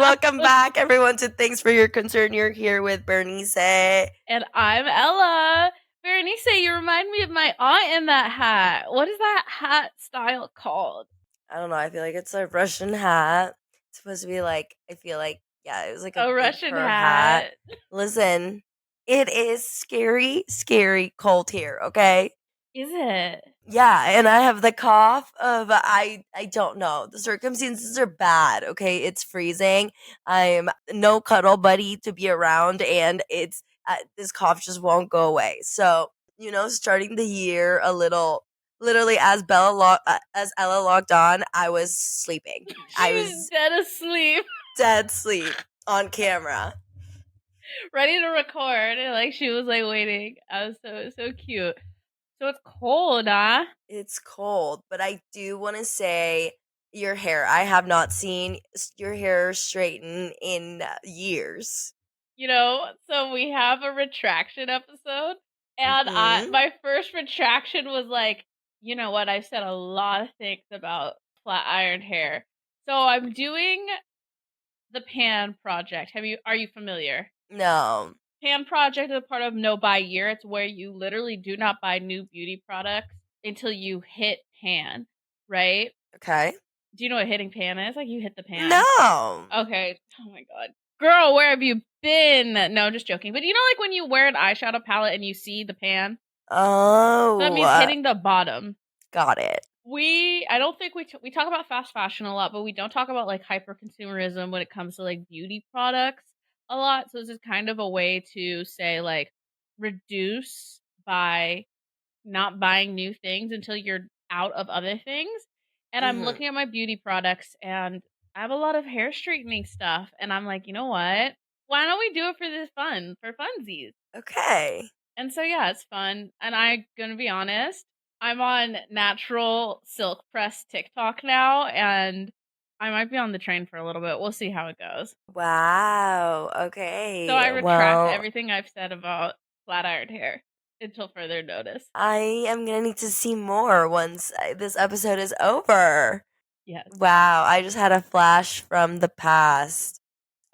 Welcome back, everyone, to Thanks for Your Concern. You're here with Bernice. And I'm Ella. Berenice, you remind me of my aunt in that hat. What is that hat style called? I don't know. I feel like it's a Russian hat. It's supposed to be like, I feel like, yeah, it was like a A big Russian fur hat. hat. Listen, it is scary, scary cold here, okay? Is it? Yeah, and I have the cough of I don't know. The circumstances are bad, okay? It's freezing. I'm no cuddle buddy to be around and it's this cough just won't go away. So, starting the year a little literally as Ella logged on, I was sleeping. She I was was dead asleep, dead sleep on camera. ready to record. And like she was like waiting. I was so cute. So it's cold, huh? It's cold, but I do want to say your hair. I have not seen your hair straighten in years. So we have a retraction episode, and Hmm. my first retraction was like, you know what? I've said a lot of things about flat iron hair. So I'm doing the Pan Project. Are you familiar? No. Pan Project is a part of No Buy Year. It's where you literally do not buy new beauty products until you hit pan, right? Okay. Do you know what hitting pan is? Like you hit the pan. No. Okay. Oh my god. Girl, where have you been? No, just joking. But like when you wear an eyeshadow palette and you see the pan? That Oh, means hitting the bottom. got it. I don't think we talk about fast fashion a lot, but we don't talk about like hyper consumerism when it comes to like beauty products a lot. So this is kind of a way to say like reduce by not buying new things until you're out of other things. And I'm Hmm. looking at my beauty products and I have a lot of hair straightening stuff and I'm like, you know what? Why don't we do it for funsies? Okay. And so yeah, it's fun. And I'm gonna be honest, I'm on natural silk press TikTok now, and I might be on the train for a little bit. We'll see how it goes. Wow. So I Okay. retract Well, everything I've said about flat iron hair until further notice. I am gonna need to see more once this episode is over. Yes. Wow. I just had a flash from the past.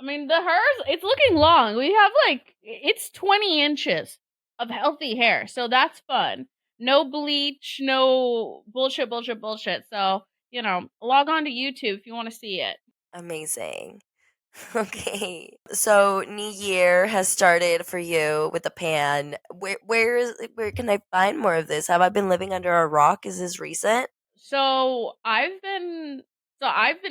I mean, the hers, it's looking long. We have like, it's 20 inches of healthy hair. So that's fun. No bleach, no bullshit. So, log on to YouTube if you want to see it. Amazing. Okay. So New Year has started for you with the pan. Where can I find more of this? Have I been living under a rock? Is this recent? So I've been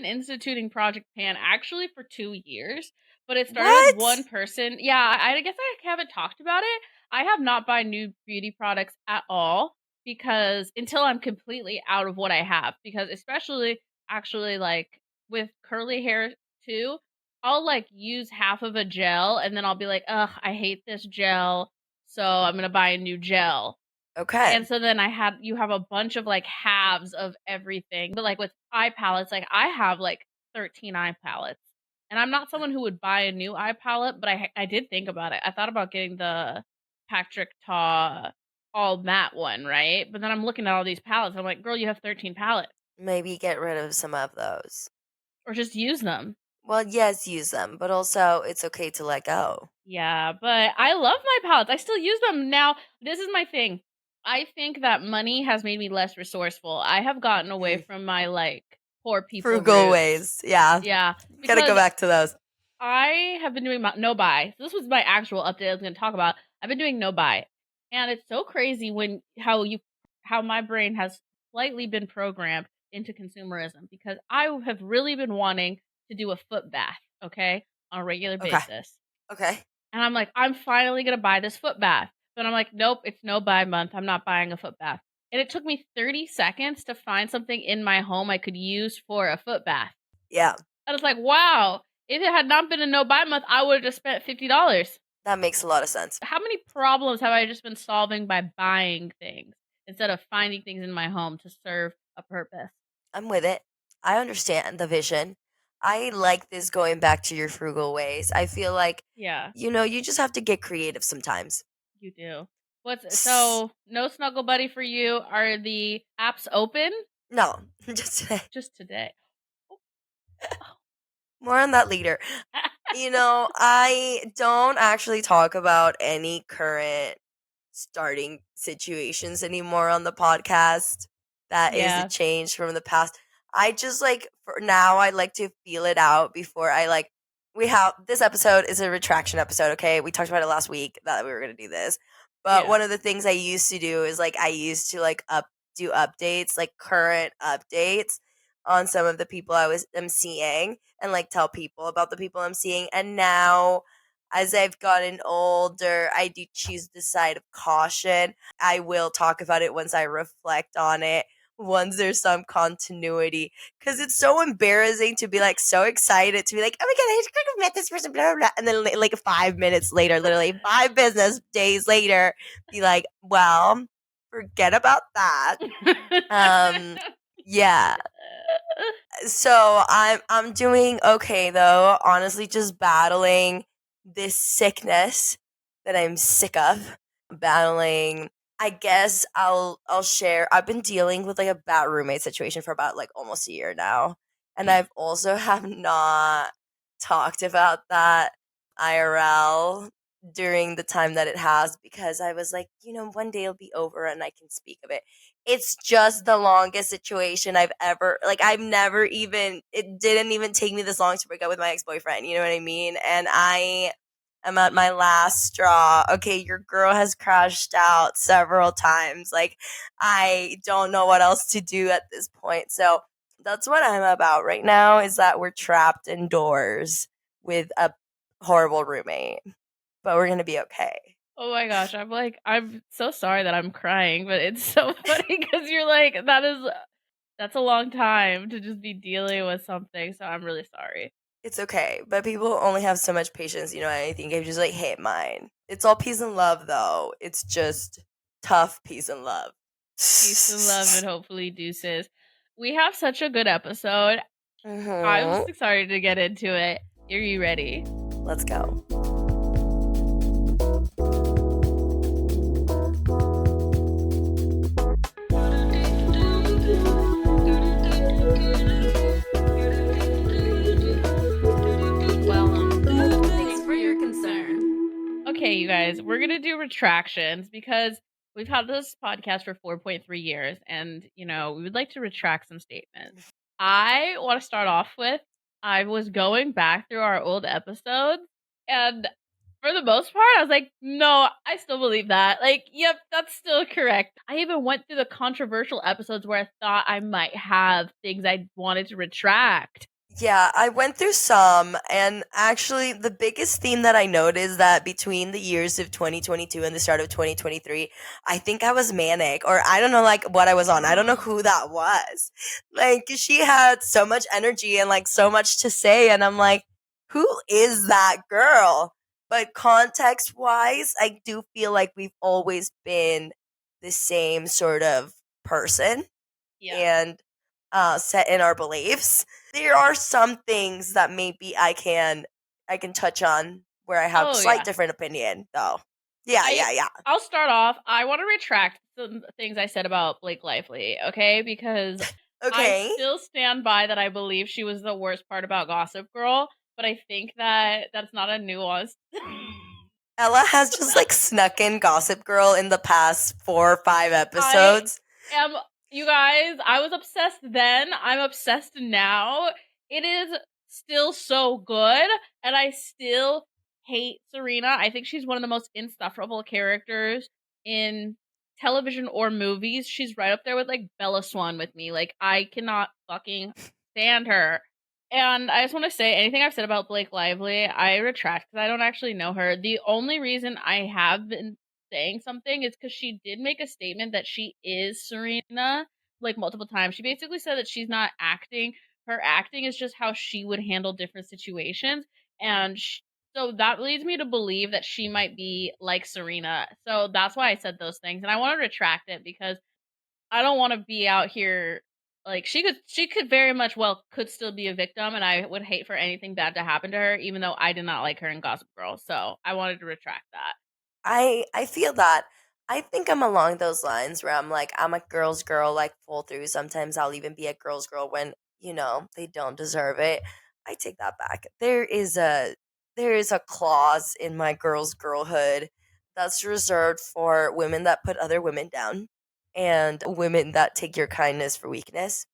instituting Project Pan actually for 2 years, but it started with What? one person. Yeah, I guess I haven't talked about it. I have not bought new beauty products at all because until I'm completely out of what I have, because especially actually like with curly hair too, I'll like use half of a gel and then I'll be like, ugh, I hate this gel, so I'm gonna buy a new gel. Okay. And so then you have a bunch of like halves of everything. But like with eye palettes, like I have like 13 eye palettes. And I'm not someone who would buy a new eye palette, but I did think about it. I thought about getting the Patrick Ta all matte one, right? But then I'm looking at all these palettes. I'm like, girl, you have 13 palettes. Maybe get rid of some of those. Or just use them. Well, yes, use them, but also it's okay to let go. Yeah, but I love my palettes. I still use them. Now, this is my thing. I think that money has made me less resourceful. I have gotten away Mm. from my like poor people Frugal roots. ways. Yeah. Yeah, Gotta go because back to those. I have been doing no buy. So this was my actual update I was going to talk about. I've been doing no buy. And it's so crazy when how my brain has slightly been programmed into consumerism because I have really been wanting to do a foot bath, okay, on a regular Okay. basis. Okay. And I'm like, I'm finally gonna buy this foot bath. But I'm like, nope, it's no buy month. I'm not buying a foot bath. And it took me 30 seconds to find something in my home I could use for a foot bath. Yeah. I was like, wow, if it had not been a no buy month, I would have just spent $50. That makes a lot of sense. How many problems have I just been solving by buying things instead of finding things in my home to serve a purpose? I'm with it. I understand the vision. I like this going back to your frugal ways. I feel like, Yeah, you just have to get creative sometimes. you do. So no snuggle buddy for you? Are the apps open? No, just today. Just today. More on that later. I don't actually talk about any current starting situations anymore on the podcast. That is a Yeah, change from the past. I just like for now I like to feel it out before I like we have this episode is a retraction episode, okay? We talked about it last week that we were going to do this. But yeah, one of the things I used to do is like I used to like up do updates, like current updates on some of the people am seeing and like tell people about the people I'm seeing. And now as I've gotten older, I do choose the side of caution. I will talk about it once I reflect on it, once there's some continuity. Because it's so embarrassing to be like so excited to be like, oh my God, I just kind of met this person, blah, blah, blah. And then like 5 minutes later, literally 5 business days later, be like, well, forget about that. Um, yeah, so I'm doing okay though. Honestly, just battling this sickness that I'm sick of. Battling. I guess I'll share. I've been dealing with like a bad roommate situation for about like almost a year now, and I've also have not talked about that IRL during the time that it has because I was like, one day it'll be over and I can speak of it. It's just the longest situation I've ever like I've never even it didn't even take me this long to break up with my ex-boyfriend, you know what I mean? And I am at my last straw. Okay, your girl has crashed out several times. Like I don't know what else to do at this point. So that's what I'm about right now is that we're trapped indoors with a horrible roommate, but we're going to be okay. Oh my gosh, I'm so sorry that I'm crying, but it's so funny because you're like, that's a long time to just be dealing with something, so I'm really sorry. It's okay, but people only have so much patience, I think I've just like hit mine. It's all peace and love though. It's just tough peace and love. Peace and love and hopefully deuces. We have such a good episode. I'm Hmm. just excited to get into it. Are you ready? Let's go. Thanks for your concern. Okay, you guys, we're gonna do retractions because we've had this podcast for 4.3 years, and we would like to retract some statements. I want to start off with I was going back through our old episodes, and for the most part, I was like, no, I still believe that. Like, yep, that's still correct. I even went through the controversial episodes where I thought I might have things I wanted to retract. Yeah, I went through some, and actually, the biggest theme that I noticed that between the years of 2022 and the start of 2023, I think I was manic, or I don't know, like what I was on. I don't know who that was. Like, she had so much energy and like so much to say, and I'm like, who is that girl? But context wise, I do feel like we've always been the same sort of person Yeah. and set in our beliefs. There are some things that maybe I can touch on where I have Oh, slight yeah. different opinion though. Yeah, I yeah, yeah. I'll start off. I want to retract some things I said about Blake Lively, okay? Because I Okay. still stand by that I believe she was the worst part about Gossip Girl, but I think that that's not a nuance. Ella has just like snuck in Gossip Girl in the past 4 or 5 I episodes. am you guys, I was obsessed then, I'm obsessed now. It is still so good, and I still hate Serena. I think she's one of the most insufferable characters in television or movies. She's right up there with like Bella Swan with me. Like I cannot fucking stand her. And I just want to say anything I've said about Blake Lively, I retract because I don't actually know her. The only reason I have been saying something is because she did make a statement that she is Serena like multiple times. She basically said that she's not acting. Her acting is just how she would handle different situations. And so that leads me to believe that she might be like Serena. So that's why I said those things. And I want to retract it because I don't want to be out here like she could very much well could still be a victim, and I would hate for anything bad to happen to her even though I did not like her in Gossip Girl. So I wanted to retract that. I feel that. I think I'm along those lines where I'm like I'm a girl's girl like full through. Sometimes I'll even be a girl's girl when, they don't deserve it. I take that back. There is a clause in my girl's girlhood that's reserved for women that put other women down and women that take your kindness for weakness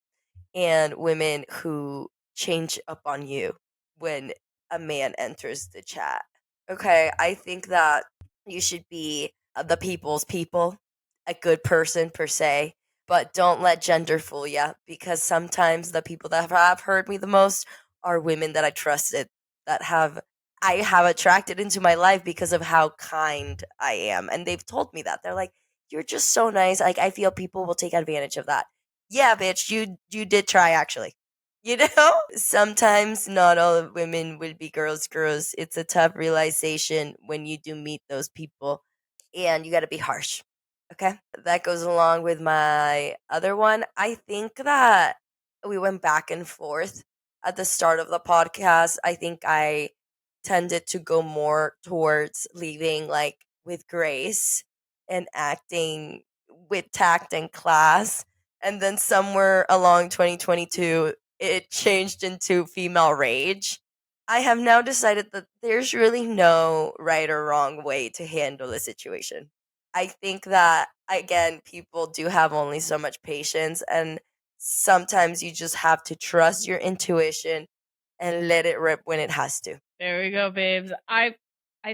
and women who change up on you when a man enters the chat. Okay, I think that you should be the people's people, a good person per se, but don't let gender fool you because sometimes the people that have hurt me the most are women that I trusted that I have attracted into my life because of how kind I am. And they've told me that. They're like, "You're just so nice." Like I feel people will take advantage of that. Yeah, bitch, you did try actually. You know? Sometimes not all women would be girls. It's a tough realization when you do meet those people and you got to be harsh. Okay? That goes along with my other one. I think that we went back and forth at the start of the podcast. I think I tended to go more towards leaving like with grace and acting with tact and class, and then somewhere along 2022 it changed into female rage. I have now decided that there's really no right or wrong way to handle a situation. I think that again people do have only so much patience, and sometimes you just have to trust your intuition and let it rip when it has to. There we go, babes. I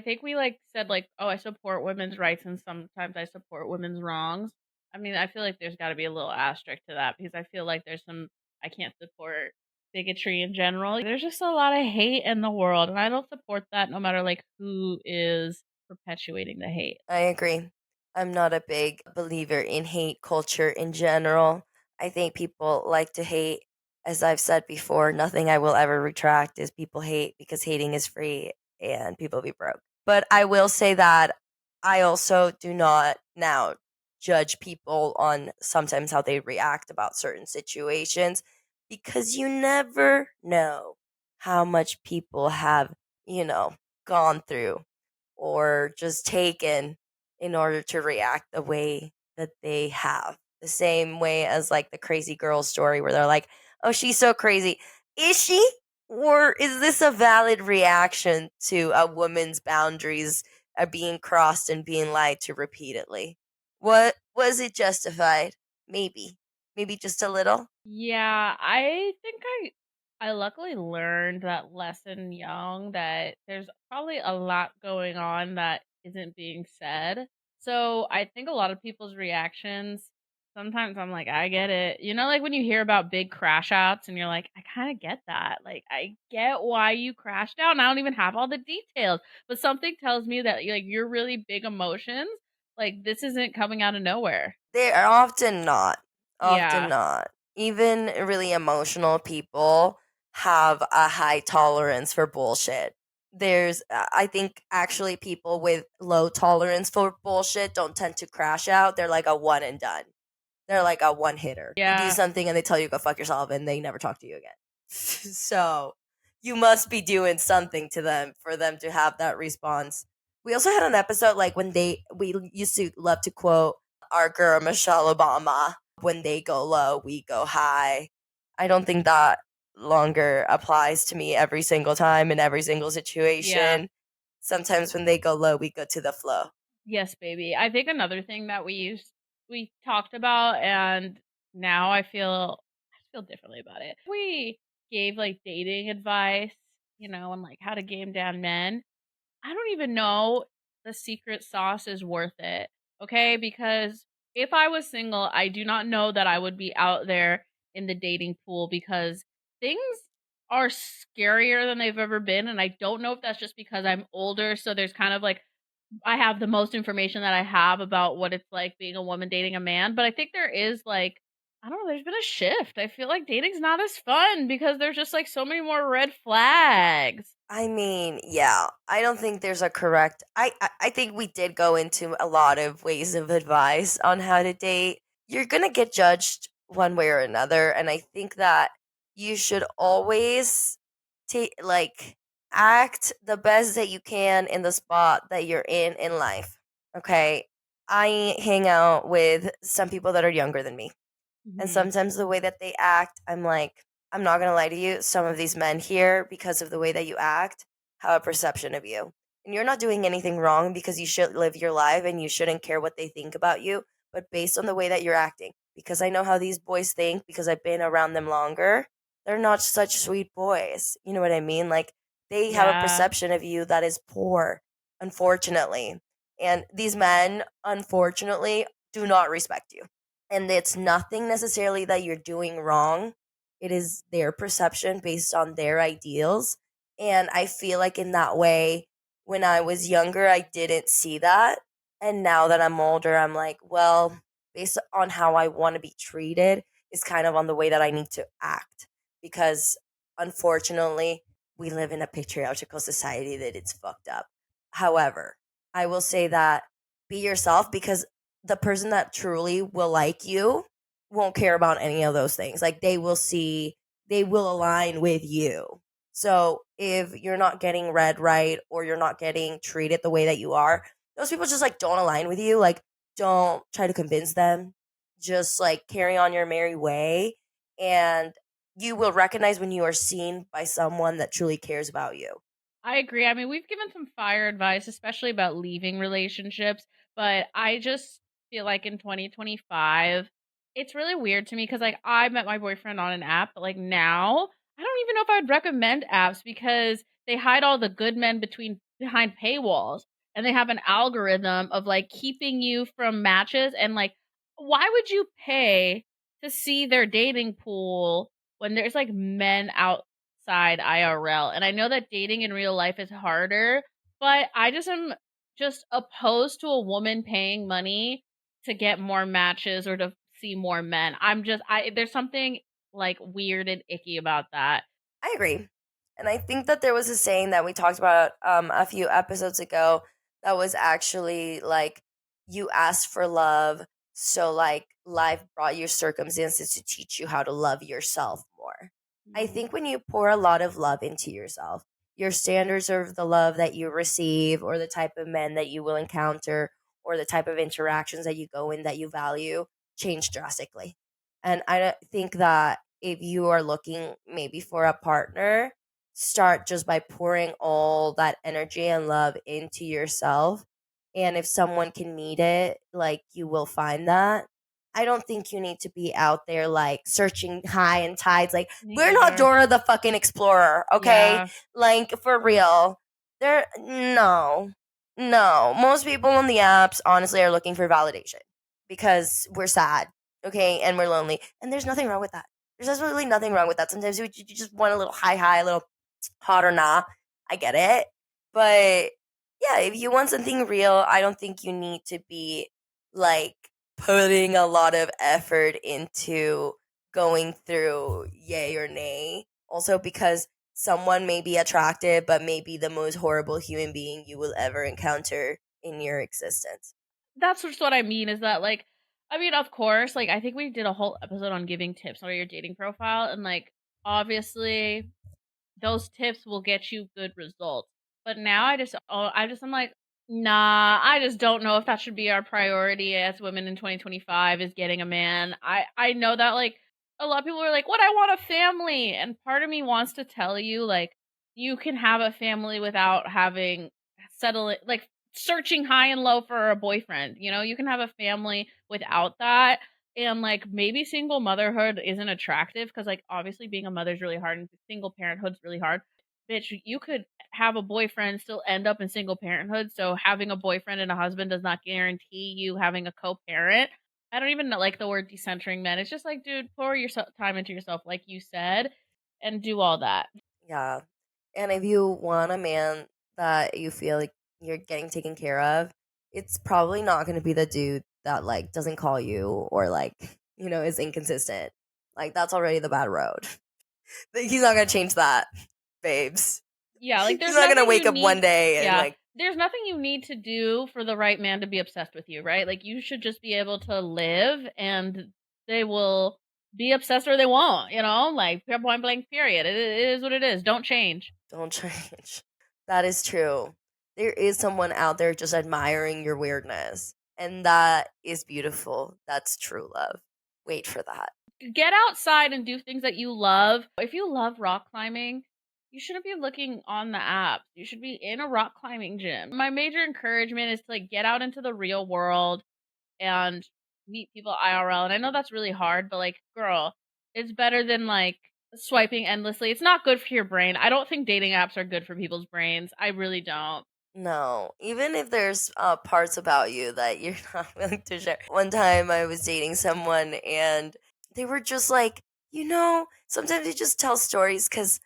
think we like said like, oh, I support women's rights and sometimes I support women's wrongs. I mean, I feel like there's got to be a little asterisk to that because I feel like there's some I can't support bigotry in general. There's just a lot of hate in the world and I don't support that no matter like who is perpetuating the hate. I agree. I'm not a big believer in hate culture in general. I think people like to hate. As I've said before, nothing I will ever retract is people hate because hating is free and people be broke. But I will say that I also do not now judge people on sometimes how they react about certain situations because you never know how much people have, gone through or just taken in order to react the way that they have. The same way as like the crazy girl story where they're like, "Oh, she's so crazy." Is she? Or is this a valid reaction to a woman's boundaries are being crossed and being lied to repeatedly? What was it justified? Maybe. Maybe just a little. Yeah, I think I luckily learned that lesson young that there's probably a lot going on that isn't being said. So I think a lot of people's reactions sometimes I'm like, I get it. You know, like when you hear about big crash outs and you're like, I kind of get that. Like I get why you crashed out and I don't even have all the details. But something tells me that like your really big emotions, like this isn't coming out of nowhere. They are often not. Often Yeah. not. Even really emotional people have a high tolerance for bullshit. I think actually people with low tolerance for bullshit don't tend to crash out. They're like a one and done. They're like a one hitter. You do Yeah. something and they tell you go fuck yourself and they never talk to you again. So you must be doing something to them for them to have that response. We also had an episode like when we used to love to quote our girl Michelle Obama, when they go low, we go high. I don't think that longer applies to me every single time in every single Yeah. situation. Sometimes when they go low, we go to the flow. Yes, baby. I think another thing that we talked about and now I feel differently about it. We gave like dating advice, and like how to game down men. I don't even know the secret sauce is worth it. Okay? Because if I was single, I do not know that I would be out there in the dating pool because things are scarier than they've ever been and I don't know if that's just because I'm older so there's kind of like I have the most information that I have about what it's like being a woman dating a man, but I think there is like I don't know, there's been a shift. I feel like dating's not as fun because there's just like so many more red flags. I mean, yeah, I don't think there's a correct. I think we did go into a lot of ways of advice on how to date. You're gonna get judged one way or another, and I think that you should always take like act the best that you can in the spot that you're in life. Okay, I hang out with some people that are younger than me, and Mhm. sometimes the way that they act, I'm like. I'm not gonna lie to you, some of these men here, because of the way that you act, have a perception of you. And you're not doing anything wrong because you should live your life and you shouldn't care what they think about you, but based on the way that you're acting. Because I know how these boys think because I've been around them longer. They're not such sweet boys. You know what I mean? Like they have a Yeah. perception of you that is poor, unfortunately. And these men, unfortunately, do not respect you. And it's nothing necessarily that you're doing wrong. It is their perception based on their ideals. And I feel like in that way, when I was younger, I didn't see that. And now that I'm older, I'm like, well, based on how I want to be treated is kind of on the way that I need to act. Because unfortunately, we live in a patriarchal society that it's fucked up. However, I will say that be yourself because the person that truly will like you won't care about any of those things. Like they will align with you. So if you're not getting read right or you're not getting treated the way that you are, those people just like don't align with you. Like don't try to convince them. Just like carry on your merry way and you will recognize when you are seen by someone that truly cares about you. I agree. I mean, we've given some fire advice, especially about leaving relationships, but I just feel like in 2025, it's really weird to me because, like, I met my boyfriend on an app, but, like, now I don't even know if I'd recommend apps because they hide all the good men behind paywalls and they have an algorithm of, like, keeping you from matches. And, like, why would you pay to see their dating pool when there's, like, men outside IRL? And I know that dating in real life is harder, but I just am just opposed to a woman paying money to get more matches or to see more men. I there's something like weird and icky about that. I agree. And I think that there was a saying that we talked about a few episodes ago that was actually like, you asked for love, so like life brought you circumstances to teach you how to love yourself more. I Mhm. think when you pour a lot of love into yourself, your standards of the love that you receive, or the type of men that you will encounter, or the type of interactions that you go in that you value, change drastically. And I don't think that if you are looking maybe for a partner, start just by pouring all that energy and love into yourself. And if someone can meet it, like you will find that. I don't think you need to be out there like searching high and tides. Like, Me we're not either. Dora the fucking Explorer, okay? Yeah. Like, for real. There, no, no. Most people on the apps honestly are looking for validation because we're sad, okay? And we're lonely. And there's nothing wrong with that. There's absolutely nothing wrong with that. Sometimes you just want a little high, a little hot or nah. I get it. But yeah, if you want something real, I don't think you need to be like putting a lot of effort into going through yay or nay. Also, because someone may be attractive, but may be the most horrible human being you will ever encounter in your existence. That's just what I mean is that, like, I mean, of course, like, I think we did a whole episode on giving tips on your dating profile, and, like, obviously those tips will get you good results. But now I'm like, nah, I just don't know if that should be our priority as women in 2025 is getting a man. I know that, like, a lot of people are like, "What, I want a family." And part of me wants to tell you, like, you can have a family without having settle it, like, searching high and low for a boyfriend. You know, you can have a family without that. And, like, maybe single motherhood isn't attractive because, like, obviously being a mother is really hard and single parenthood's really hard. Bitch, you could have a boyfriend, still end up in single parenthood. So having a boyfriend and a husband does not guarantee you having a co-parent. I don't even like the word decentering men. It's just like, dude, pour your time into yourself, like you said, and do all that. Yeah. And if you want a man that you feel like you're getting taken care of, it's probably not going to be the dude that like doesn't call you or like, is inconsistent. Like that's already the bad road. He's not going to change that, babes. Yeah, like He's there's not going to nothing you wake up one need. day and Yeah, like, there's nothing you need to do for the right man to be obsessed with you, right? Like you should just be able to live, and they will be obsessed or they won't. You know, like point blank. Period. It is what it is. Don't change. don't change. That is true. There is someone out there just admiring your weirdness. And that is beautiful. That's true love. Wait for that. get outside and do things that you love. If you love rock climbing, you shouldn't be looking on the apps. You should be in a rock climbing gym. My major encouragement is to like get out into the real world and meet people IRL. And I know that's really hard, but like, girl, it's better than like swiping endlessly. It's not good for your brain. I don't think dating apps are good for people's brains. I really don't. No, even if there's parts about you that you're not willing to share. One time I was dating someone and they were just like, sometimes you just tell stories because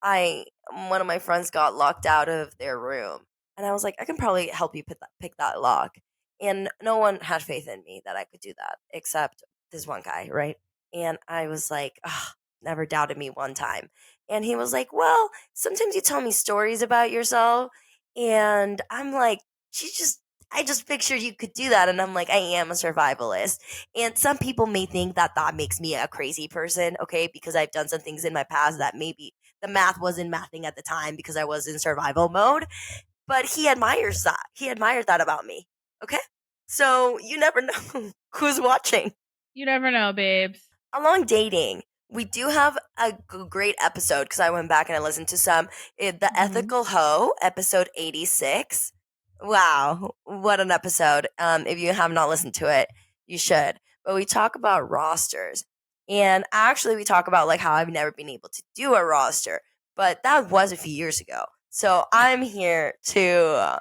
I one of my friends got locked out of their room, and I was like, I can probably help you pick that lock. And no one had faith in me that I could do that, except this one guy, right? And I was like, ugh, never doubted me one time. And he was like, well, sometimes you tell me stories about yourself, and I'm like, I just pictured you could do that. And I'm like, I am a survivalist. And some people may think that that makes me a crazy person, okay? Because I've done some things in my past that maybe the math wasn't mathing at the time because I was in survival mode. But he admires that. He admired that about me. Okay? So you never know who's watching. You never know, babes. Along dating, we do have a great episode because I went back and I listened to some. The Mhm. Ethical Hoe, episode 86. Wow, what an episode. If you have not listened to it, you should. But we talk about rosters. And actually, we talk about like how I've never been able to do a roster, but that was a few years ago. So I'm here to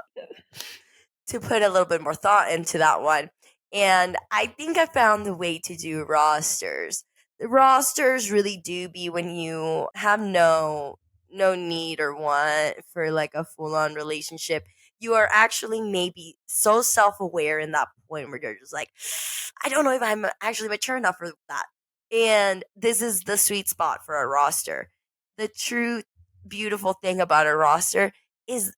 put a little bit more thought into that one. And I think I found the way to do rosters. The rosters really do be when you have no need or want for like a full on relationship. You are actually maybe so self aware in that point where you're just like, I don't know if I'm actually mature enough for that. And this is the sweet spot for a roster. The true beautiful thing about a roster is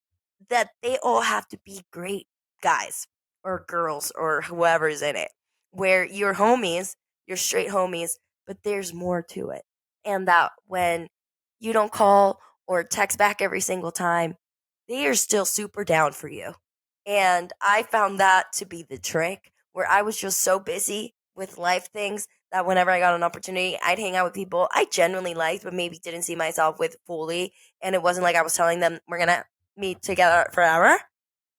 that they all have to be great guys or girls or whoever's in it, where you're homies, you're straight homies, but there's more to it. And that when you don't call or text back every single time, they are still super down for you. And I found that to be the trick where I was just so busy with life things that whenever I got an opportunity, I'd hang out with people I genuinely liked, but maybe didn't see myself with fully. And it wasn't like I was telling them we're going to meet together forever.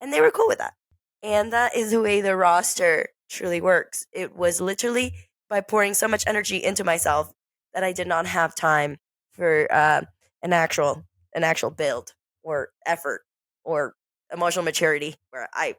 And they were cool with that. And that is the way the roster truly works. It was literally by pouring so much energy into myself that I did not have time for an actual an actual build or effort or emotional maturity. Where I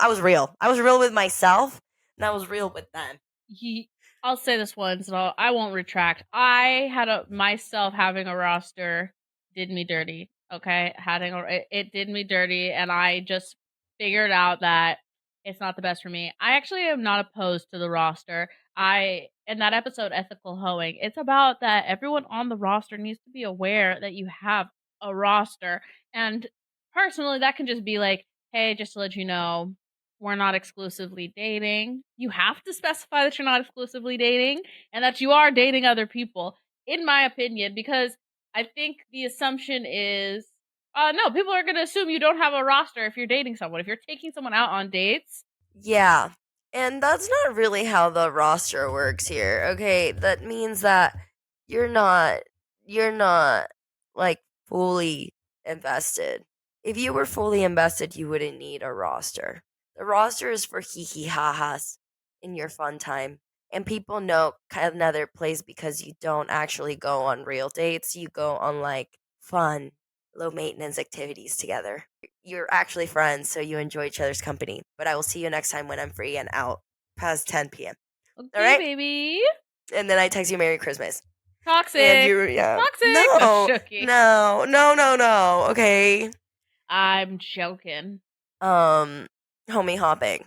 was real. I was real with myself, and I was real with them. Ye I'll say this once, and I won't retract. I had a myself having a roster did me dirty. Okay, having it did me dirty, and I just figured out that it's not the best for me. I actually am not opposed to the roster. I in that episode, ethical hoeing, it's about that everyone on the roster needs to be aware that you have a roster, and personally, that can just be like, hey, just to let you know, we're not exclusively dating. You have to specify that you're not exclusively dating and that you are dating other people, in my opinion, because I think the assumption is no, people are going to assume you don't have a roster if you're dating someone. If you're taking someone out on dates, Yeah. And that's not really how the roster works here. Okay, that means that you're not you're not like fully invested. If you were fully invested, you wouldn't need a roster. The roster is for hee hee ha ha's in your fun time. And people know kind of another place because you don't actually go on real dates. You go on like fun, low maintenance activities together. You're actually friends, so you enjoy each other's company. But I will see you next time when I'm free and out past 10 p.m. All okay, right? baby. And then I text you Merry Christmas. And Toxic. yeah. Toxic. No, No, shooky. no, no, no, no. Okay. I'm joking. Um, Homie hopping.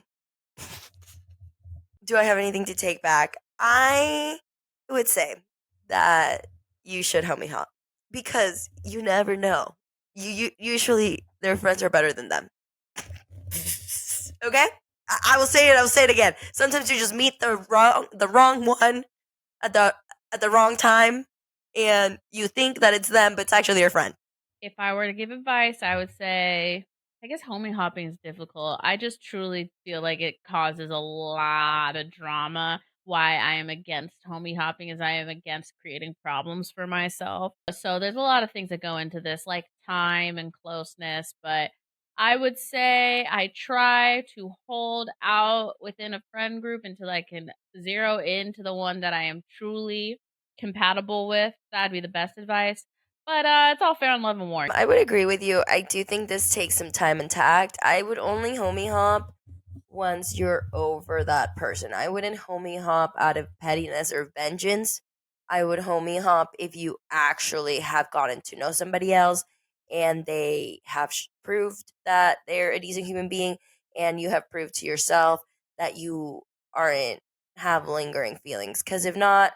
Do I have anything to take back? I would say that you should homie hop because you never know. You usually their friends are better than them. Okay? I will say it. I will say it again. Sometimes you just meet the wrong one at the wrong time, and you think that it's them, but it's actually your friend. If I were to give advice, I would say I guess homie hopping is difficult. I just truly feel like it causes a lot of drama why I am against homie hopping is I am against creating problems for myself. So there's a lot of things that go into this, like time and closeness, but I would say I try to hold out within a friend group until I can zero into the one that I am truly compatible with. That'd be the best advice. But it's all fair in love and war. I would agree with you. I do think this takes some time and tact. I would only homie hop once you're over that person. I wouldn't homie hop out of pettiness or vengeance. I would homie hop if you actually have gotten to know somebody else and they have proved that they're a decent human being, and you have proved to yourself that you aren't have lingering feelings. Because if not,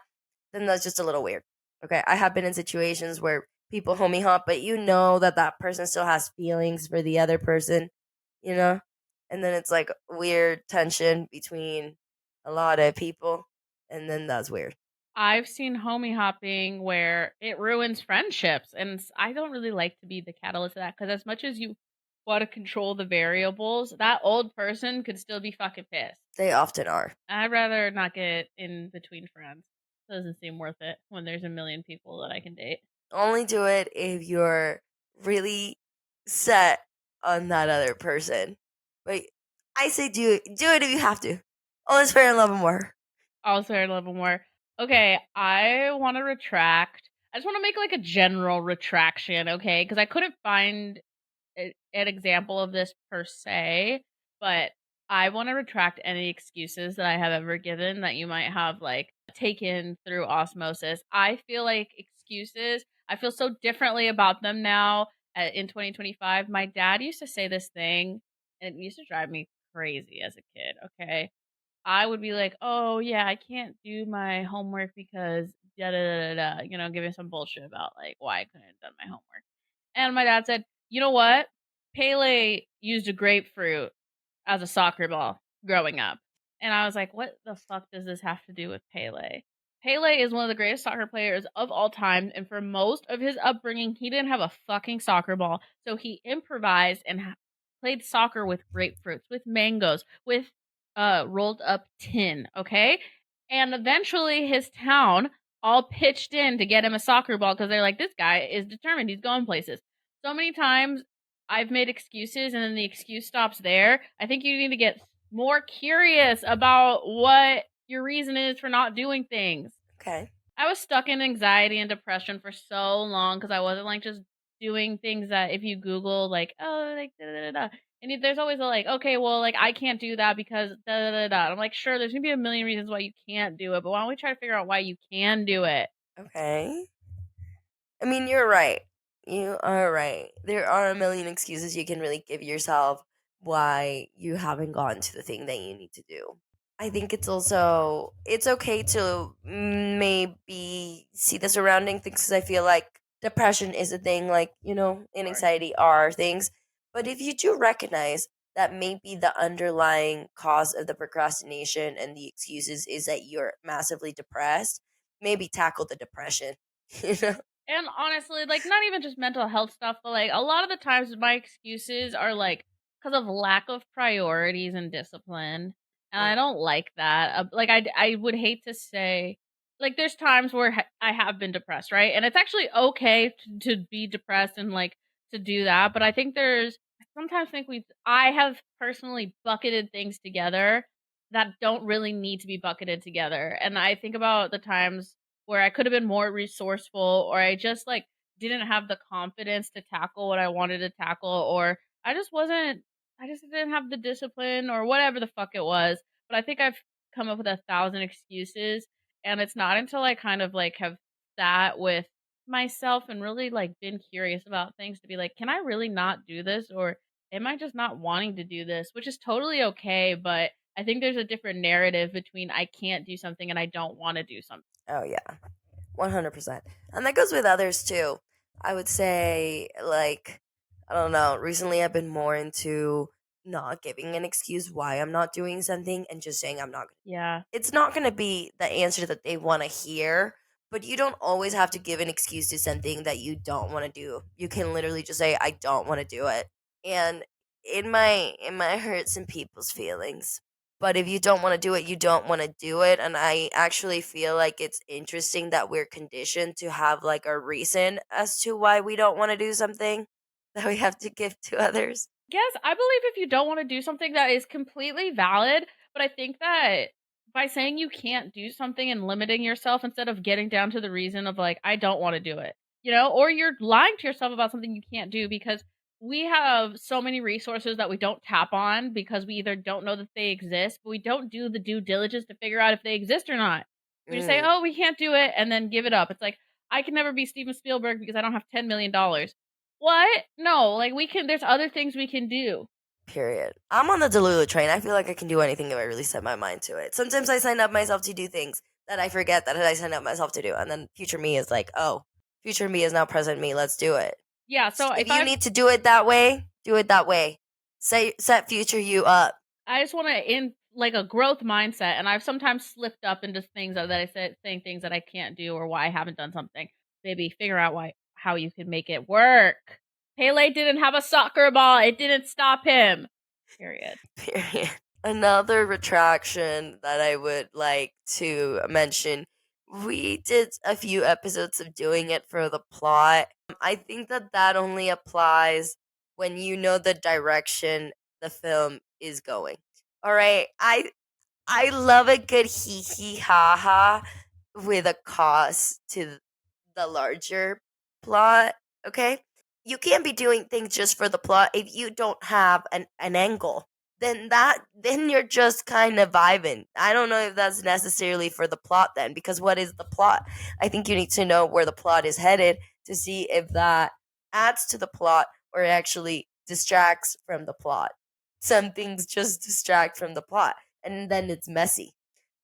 then that's just a little weird. Okay, I have been in situations where people homie hop, but you know that that person still has feelings for the other person, you know? And then it's like weird tension between a lot of people, and then that's weird. I've seen homie hopping where it ruins friendships, and I don't really like to be the catalyst of that because as much as you want to control the variables, that old person could still be fucking pissed. They often are. I'd rather not get in between friends. Doesn't seem worth it when there's a million people that I can date. Only do it if you're really set on that other person. But I say do it if you have to. All is fair in love and war. Also, a little more. Okay, I want to retract. I just want to make like a general retraction, okay? Because I couldn't find an example of this per se, but I want to retract any excuses that I have ever given that you might have like taken through osmosis. I feel like excuses, I feel so differently about them now in 2025. My dad used to say this thing and it used to drive me crazy as a kid, okay? I would be like, "Oh, yeah, I can't do my homework because da da da da," giving some bullshit about like why I couldn't have done my homework. And my dad said, "You know what? Pele used a grapefruit as a soccer ball growing up." And I was like, "What the fuck does this have to do with Pele?" Pele is one of the greatest soccer players of all time, and for most of his upbringing, he didn't have a fucking soccer ball. So he improvised and played soccer with grapefruits, with mangoes, with rolled up tin, okay? And eventually his town all pitched in to get him a soccer ball because they're like, this guy is determined. He's going places. So many times I've made excuses and then the excuse stops there. I think you need to get more curious about what your reason is for not doing things. Okay. I was stuck in anxiety and depression for so long because I wasn't like just doing things that if you Google like oh like da da da da and there's always a like okay well like I can't do that because da da da da. I'm like sure there's gonna be a million reasons why you can't do it, but why don't we try to figure out why you can do it? Okay. I mean, you're right. You are right. There are a million excuses you can really give yourself why you haven't gotten to the thing that you need to do. I think it's okay to maybe see the surrounding things because I feel like depression is a thing, like and Or anxiety are things. But if you do recognize that maybe the underlying cause of the procrastination and the excuses is that you're massively depressed, maybe tackle the depression. You know? And honestly, like, not even just mental health stuff, but, like, a lot of the times my excuses are, like, because of lack of priorities and discipline, and I Mm. don't like that. Like, I would hate to say like, there's times where I have been depressed, right? And it's actually okay to be depressed and, like, to do that, but I think I sometimes think I have personally bucketed things together that don't really need to be bucketed together, and I think about the times where I could have been more resourceful or I just like didn't have the confidence to tackle what I wanted to tackle or I just didn't have the discipline or whatever the fuck it was. But I think I've come up with 1,000 excuses and it's not until I kind of like have sat with myself and really like been curious about things to be like, can I really not do this or am I just not wanting to do this, which is totally okay, but I think there's a different narrative between I can't do something and I don't want to do something. Oh yeah, 100%. And that goes with others too. I would say, like, I don't know, recently I've been more into not giving an excuse why I'm not doing something and just saying I'm not. Yeah. It's not going to be the answer that they want to hear, but you don't always have to give an excuse to something that you don't want to do. You can literally just say I don't want to do it. And it might hurt some people's feelings. But if you don't want to do it, you don't want to do it. And I actually feel like it's interesting that we're conditioned to have like a reason as to why we don't want to do something that we have to give to others. Yes, I believe if you don't want to do something that is completely valid, but I think that by saying you can't do something and limiting yourself instead of getting down to the reason of like I don't want to do it, or you're lying to yourself about something you can't do because we have so many resources that we don't tap on because we either don't know that they exist, but we don't do the due diligence to figure out if they exist or not. We just say, Mm, "Oh, we can't do it," and then give it up. It's like I can never be Steven Spielberg because I don't have $10 million. What? No, like, there's other things we can do. period. I'm on the Delulu train. I feel like I can do anything if I really set my mind to it. Sometimes I sign up myself to do things that I forget that I signed up myself to do. And then future me is like, oh, future me is now present me. Let's do it. Yeah, so If if you need to do it that way, do it that way. Set future you up. I just wanna in like, a growth mindset, and I've sometimes slipped up into things that I said saying things that I can't do or why I haven't done something. Maybe figure out how you can make it work. Pele didn't have a soccer ball, it didn't stop him. Period. Period. Another retraction that I would like to mention, we did a few episodes of doing it for the plot. I think that that only applies when you know the direction the film is going. All right, I love a good hee hee ha ha with a cost to the larger plot, okay? You can't be doing things just for the plot if you don't have an angle. Then you're just kind of vibing. I don't know if that's necessarily for the plot then, because what is the plot? I think you need to know where the plot is headed to see if that adds to the plot or actually distracts from the plot. Some things just distract from the plot and then it's messy.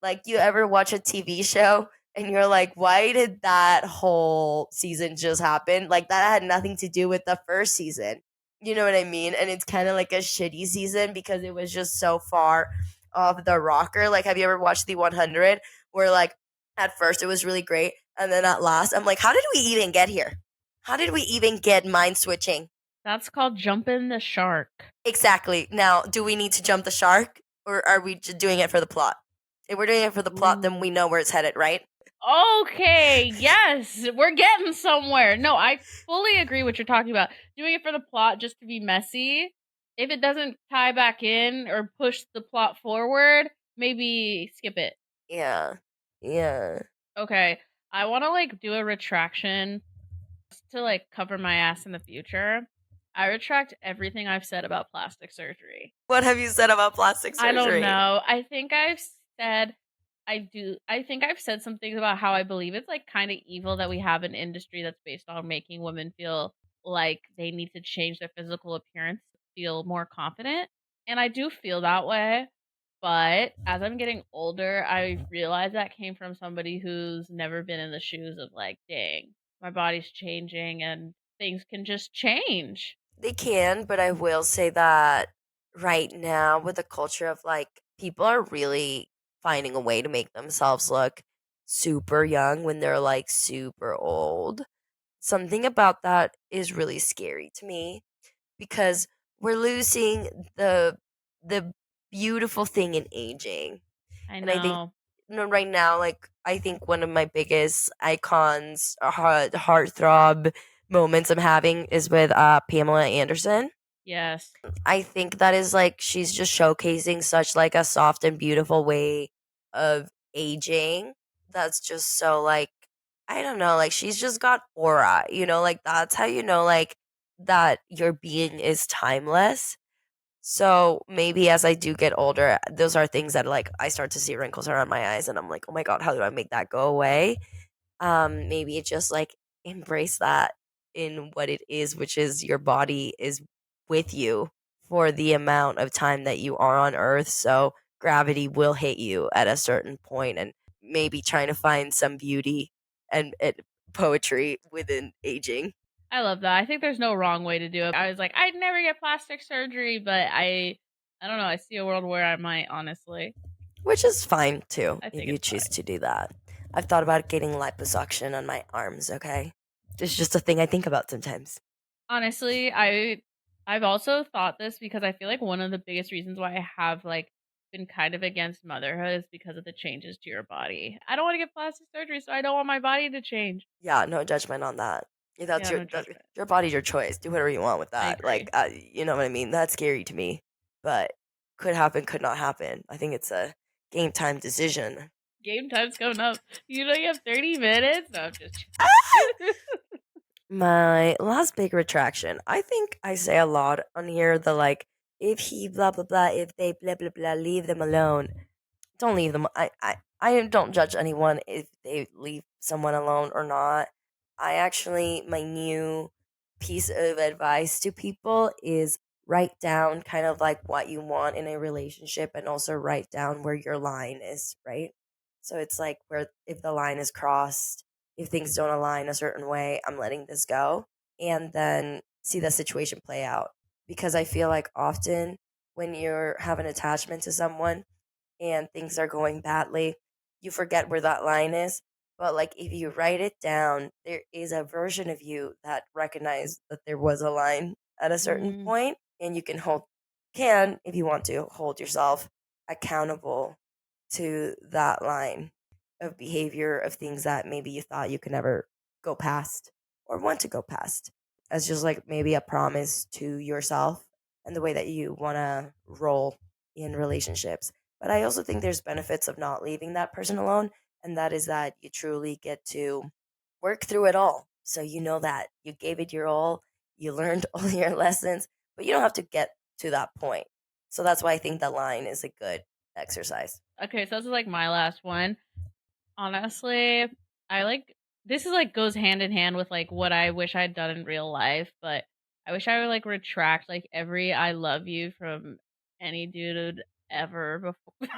Like, you ever watch a TV show and you're like, why did that whole season just happen? Like, that had nothing to do with the first season. You know what I mean? And it's kind of like a shitty season because it was just so far off the rocker. Like, have you ever watched the 100 where, like, at first it was really great. And then at last, I'm like, how did we even get here? How did we even get mind switching? That's called jumping the shark. Exactly. Now, do we need to jump the shark or are we just doing it for the plot? If we're doing it for the plot, then Ooh. we know where it's headed, right? Okay, yes, we're getting somewhere. No, I fully agree what you're talking about. Doing it for the plot just to be messy. If it doesn't tie back in or push the plot forward, maybe skip it. Yeah. Yeah. Okay, I want to like do a retraction just to like cover my ass in the future. I retract everything I've said about plastic surgery. What have you said about plastic I don't surgery? know. Said I think I've said some things about how I believe it's like kind of evil that we have an industry that's based on making women feel like they need to change their physical appearance to feel more confident. And I do feel that way. But as I'm getting older, I realize that came from somebody who's never been in the shoes of like, dang, my body's changing and things can just change. They can, but I will say that right now, with the culture of like, people are really finding a way to make themselves look super young when they're like super old. Something about that is really scary to me because we're losing the beautiful thing in aging. I And I think, know. right now, like, I think one of my biggest icons, heartthrob moments I'm having is with Pamela Anderson. Yes. I think that is like she's just showcasing such like a soft and beautiful way of aging. That's just so like, I don't know, like she's just got aura, like that's how you know like that your being is timeless. So maybe as I do get older, those are things that like I start to see wrinkles around my eyes and I'm like, "Oh my god, how do I make that go away?" Maybe just like embrace that in what it is, which is your body is with you for the amount of time that you are on earth. So gravity will hit you at a certain point and maybe trying to find some beauty and poetry within aging, I love that. I think there's no wrong way to do it. I was like, I'd never get plastic surgery, but I don't know. I see a world where I might, honestly. which is fine too I if think you it's choose fine. to do that. I've thought about getting liposuction on my arms, okay? It's just a thing I think about sometimes. Honestly, I've also thought this because I feel like one of the biggest reasons why I have like been kind of against motherhood is because of the changes to your body. I don't want to get plastic surgery, so I don't want my body to change. Yeah, no judgment on that. Yeah, that's Yeah, no judgment. your body, your choice. Do whatever you want with I that. Like, agree. you know what I mean? That's scary to me, but could happen, could not happen. I think it's a game time decision. Game time's coming up. You know you have 30 minutes? No, I'm just My last big retraction. I think I say a lot on here. The like, if he blah blah blah, if they blah blah blah, leave them alone. Don't leave them. I don't judge anyone if they leave someone alone or not. I actually, my new piece of advice to people is write down kind of like what you want in a relationship and also write down where your line is, right? So it's like where if the line is crossed, if things don't align a certain way, I'm letting this go and then see the situation play out. Because I feel like often when you're have an attachment to someone, and things are going badly, you forget where that line is. But like if you write it down, there is a version of you that recognized that there was a line at a certain mm, point, and you can can if you want to hold yourself accountable to that line of behavior of things that maybe you thought you could never go past or want to go past as just like maybe a promise to yourself and the way that you want to roll in relationships. But I also think there's benefits of not leaving that person alone, and that is that you truly get to work through it all. So you know that you gave it your all, you learned all your lessons, but you don't have to get to that point. So that's why I think the line is a good exercise. okay, so this is like my last one. Honestly, I like this is like goes hand in hand with like what I wish I'd done in real life, but I wish I would like retract like every I love you from any dude ever before.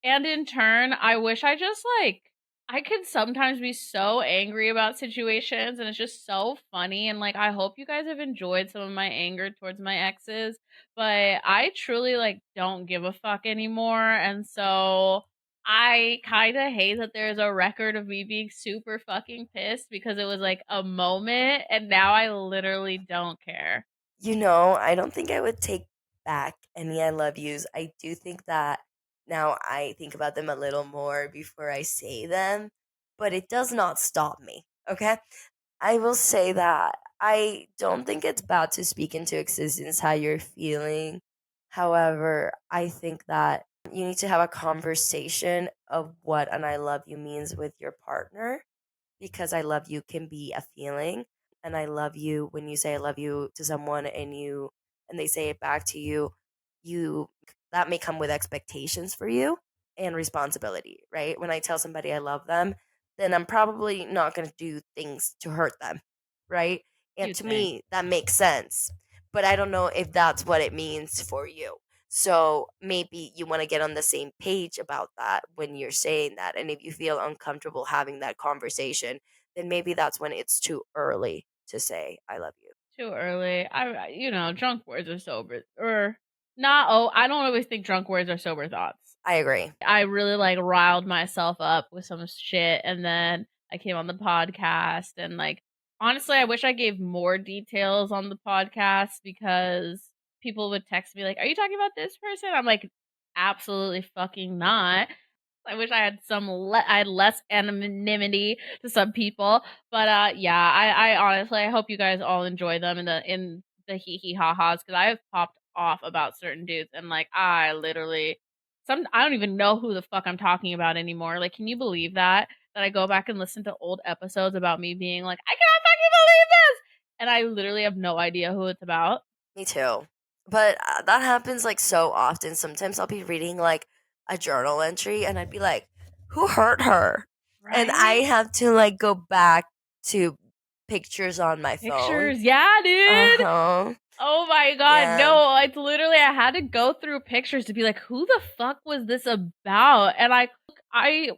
And in turn, I wish I just like I can sometimes be so angry about situations and it's just so funny and like I hope you guys have enjoyed some of my anger towards my exes, but I truly like don't give a fuck anymore and so I kind of hate that there's a record of me being super fucking pissed because it was like a moment and now I literally don't care. You know, I don't think I would take back any I love yous. I do think that now I think about them a little more before I say them, but it does not stop me. Okay? I will say that I don't think it's bad to speak into existence how you're feeling. However, I think that you need to have a conversation of what an I love you means with your partner because I love you can be a feeling, and I love you when you say I love you to someone and they say it back to you, you that may come with expectations for you and responsibility, right? When I tell somebody I love them, then I'm probably not going to do things to hurt them, right? And You'd to think. me that makes sense. But I don't know if that's what it means for you. So maybe you want to get on the same page about that when you're saying that. And if you feel uncomfortable having that conversation, then maybe that's when it's too early to say, I love you. Too early. You know, drunk words are sober or not. Oh, I don't always think drunk words are sober thoughts. I agree. I really like riled myself up with some shit, and then I came on the podcast, and like honestly, I wish I gave more details on the podcast because people would text me like, "Are you talking about this person?" I'm like, "Absolutely fucking not." I wish I had I had less anonymity to some people, but yeah, I honestly I hope you guys all enjoy them in the hee hee ha ha's because I have popped off about certain dudes and like I literally I don't even know who the fuck I'm talking about anymore. Like, can you believe that I go back and listen to old episodes about me being like I can't fucking believe this, and I literally have no idea who it's about. Me too. But that happens like so often. Sometimes I'll be reading like a journal entry and I'd be like, who hurt her? And I Right? have to like go back to pictures on my phone. Pictures, yeah, Uh dude. huh. Oh my god, Yeah. no, it's literally I had to go through pictures to be like, who the fuck was this about? And I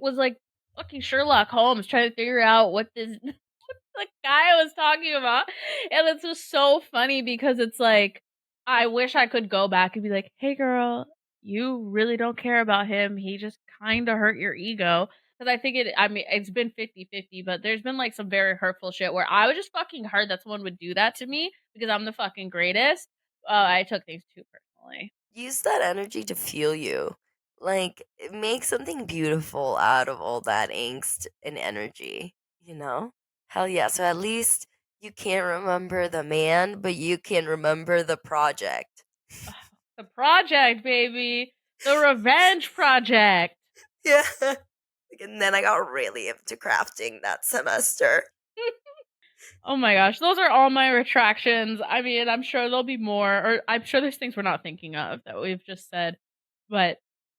was like fucking Sherlock Holmes trying to figure out what this the guy was talking about. And it's just so funny because it's like I wish I could go back and be like, "Hey girl, you really don't care about him. He just kind of hurt your ego." Cuz I mean it's been 50-50, but there's been like some very hurtful shit where I was just fucking hurt that someone would do that to me because I'm the fucking greatest. I took things too personally. use that energy to fuel you. Like, make something beautiful out of all that angst and energy, you know? Hell yeah. So at least you can't remember the man, but you can remember the project. The project, baby. The revenge project. Yeah. And then I got really into crafting that semester. Oh my gosh, those are all my retractions. I mean, I'm sure there'll be more, or I'm sure there's things we're not thinking of that we've just said, but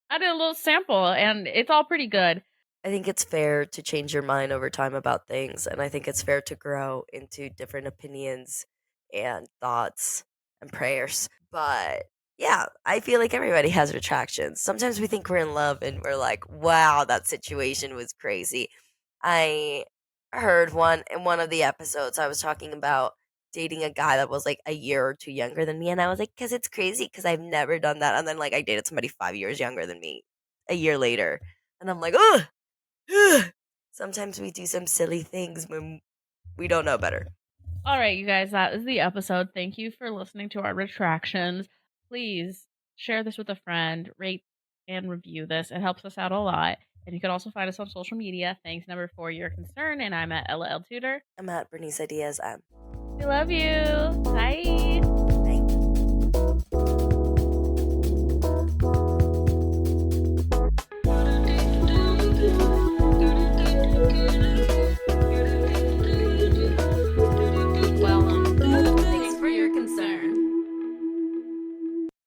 I did a little sample and it's all pretty good. I think it's fair to change your mind over time about things, and I think it's fair to grow into different opinions and thoughts and prayers. But yeah, I feel like everybody has retractions. Sometimes we think we're in love and we're like, wow, that situation was crazy. I heard one in one of the episodes I was talking about dating a guy that was like a year or two younger than me, and I was like, because it's crazy because I've never done that. And then like I dated somebody 5 years younger than me a year later. And I'm like, ugh, sometimes we do some silly things when we don't know better. All right, you guys, that is the episode. Thank you for listening to our retractions. Please share this with a friend, rate and review this. It helps us out a lot. And you can also find us on social media. Thanks, number 4, your concern. And I'm at LL Tutor. I'm at Bernice Ideas. We love you. Bye.